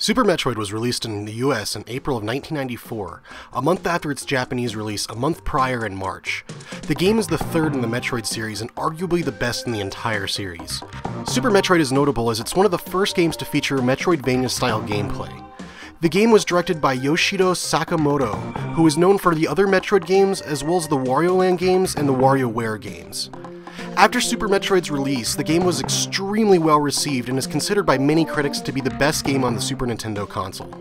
Super Metroid was released in the US in April of 1994, a month after its Japanese release a month prior in March. The game is the third in the Metroid series and arguably the best in the entire series. Super Metroid is notable as it's one of the first games to feature Metroidvania-style gameplay. The game was directed by Yoshihiro Sakamoto, who is known for the other Metroid games as well as the Wario Land games and the WarioWare games. After Super Metroid's release, the game was extremely well received and is considered by many critics to be the best game on the Super Nintendo console.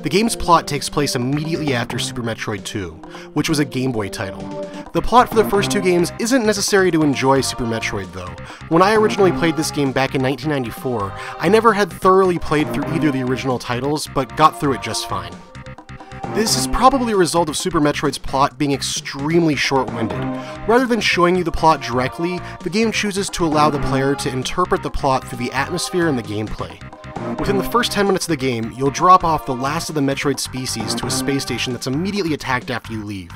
The game's plot takes place immediately after Super Metroid 2, which was a Game Boy title. The plot for the first two games isn't necessary to enjoy Super Metroid though. When I originally played this game back in 1994, I never had thoroughly played through either of the original titles, but got through it just fine. This is probably a result of Super Metroid's plot being extremely short-winded. Rather than showing you the plot directly, the game chooses to allow the player to interpret the plot through the atmosphere and the gameplay. Within the first 10 minutes of the game, you'll drop off the last of the Metroid species to a space station that's immediately attacked after you leave.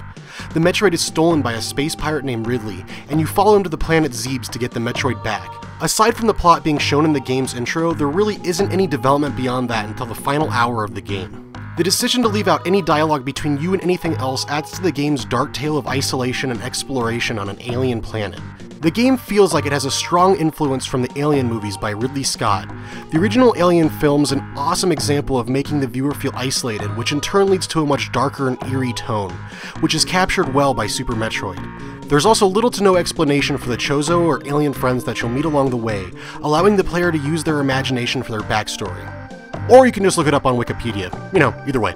The Metroid is stolen by a space pirate named Ridley, and you follow him to the planet Zebes to get the Metroid back. Aside from the plot being shown in the game's intro, there really isn't any development beyond that until the final hour of the game. The decision to leave out any dialogue between you and anything else adds to the game's dark tale of isolation and exploration on an alien planet. The game feels like it has a strong influence from the Alien movies by Ridley Scott. The original Alien film's an awesome example of making the viewer feel isolated, which in turn leads to a much darker and eerie tone, which is captured well by Super Metroid. There's also little to no explanation for the Chozo or alien friends that you'll meet along the way, allowing the player to use their imagination for their backstory. Or you can just look it up on Wikipedia. Either way.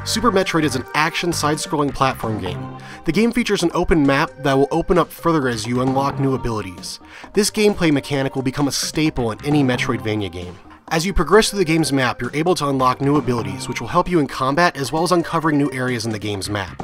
Super Metroid is an action side-scrolling platform game. The game features an open map that will open up further as you unlock new abilities. This gameplay mechanic will become a staple in any Metroidvania game. As you progress through the game's map, you're able to unlock new abilities, which will help you in combat as well as uncovering new areas in the game's map.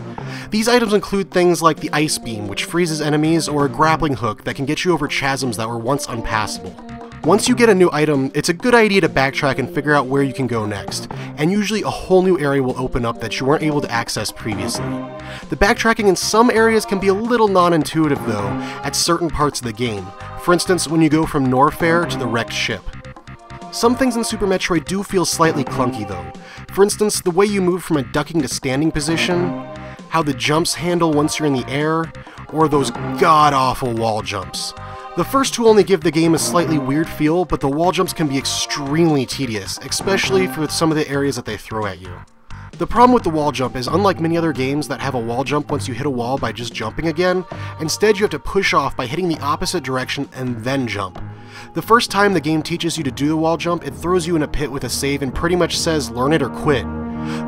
These items include things like the Ice Beam, which freezes enemies, or a grappling hook that can get you over chasms that were once unpassable. Once you get a new item, it's a good idea to backtrack and figure out where you can go next, and usually a whole new area will open up that you weren't able to access previously. The backtracking in some areas can be a little non-intuitive though, at certain parts of the game, for instance when you go from Norfair to the wrecked ship. Some things in Super Metroid do feel slightly clunky though. For instance, the way you move from a ducking to standing position, how the jumps handle once you're in the air, or those god-awful wall jumps. The first two only give the game a slightly weird feel, but the wall jumps can be extremely tedious, especially for some of the areas that they throw at you. The problem with the wall jump is, unlike many other games that have a wall jump once you hit a wall by just jumping again, instead you have to push off by hitting the opposite direction and then jump. The first time the game teaches you to do the wall jump, it throws you in a pit with a save and pretty much says learn it or quit.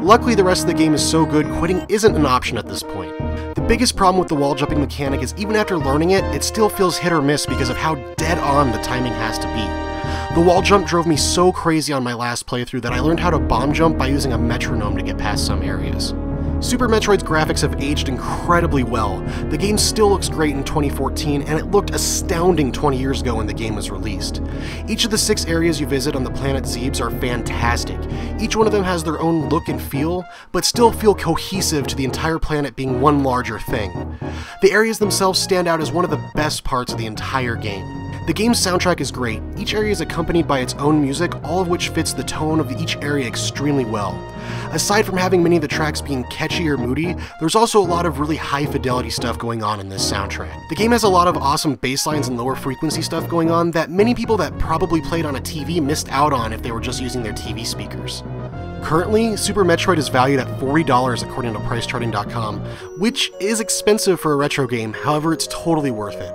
Luckily the rest of the game is so good, quitting isn't an option at this point. The biggest problem with the wall jumping mechanic is even after learning it, it still feels hit or miss because of how dead on the timing has to be. The wall jump drove me so crazy on my last playthrough that I learned how to bomb jump by using a metronome to get past some areas. Super Metroid's graphics have aged incredibly well. The game still looks great in 2014, and it looked astounding 20 years ago when the game was released. Each of the 6 areas you visit on the planet Zebes are fantastic. Each one of them has their own look and feel, but still feel cohesive to the entire planet being one larger thing. The areas themselves stand out as one of the best parts of the entire game. The game's soundtrack is great. Each area is accompanied by its own music, all of which fits the tone of each area extremely well. Aside from having many of the tracks being catchy or moody, there's also a lot of really high fidelity stuff going on in this soundtrack. The game has a lot of awesome bass lines and lower frequency stuff going on that many people that probably played on a TV missed out on if they were just using their TV speakers. Currently, Super Metroid is valued at $40 according to PriceCharting.com, which is expensive for a retro game, however it's totally worth it.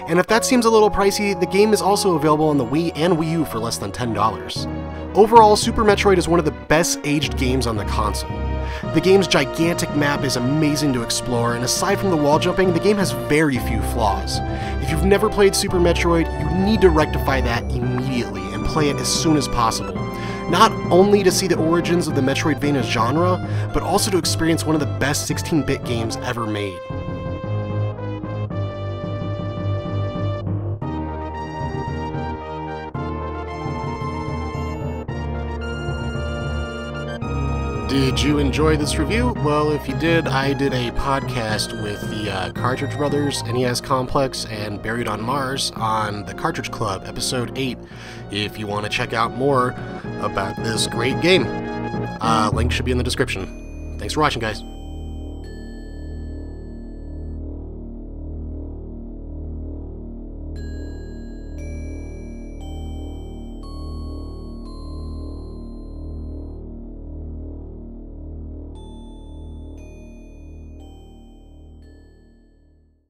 And if that seems a little pricey, the game is also available on the Wii and Wii U for less than $10. Overall, Super Metroid is one of the best aged games on the console. The game's gigantic map is amazing to explore, and aside from the wall jumping, the game has very few flaws. If you've never played Super Metroid, you need to rectify that immediately and play it as soon as possible. Not only to see the origins of the Metroidvania genre, but also to experience one of the best 16-bit games ever made. Did you enjoy this review? Well, if you did, I did a podcast with the Cartridge Brothers, NES Complex, and Buried on Mars on the Cartridge Club, Episode 8, if you want to check out more about this great game. Link should be in the description. Thanks for watching, guys.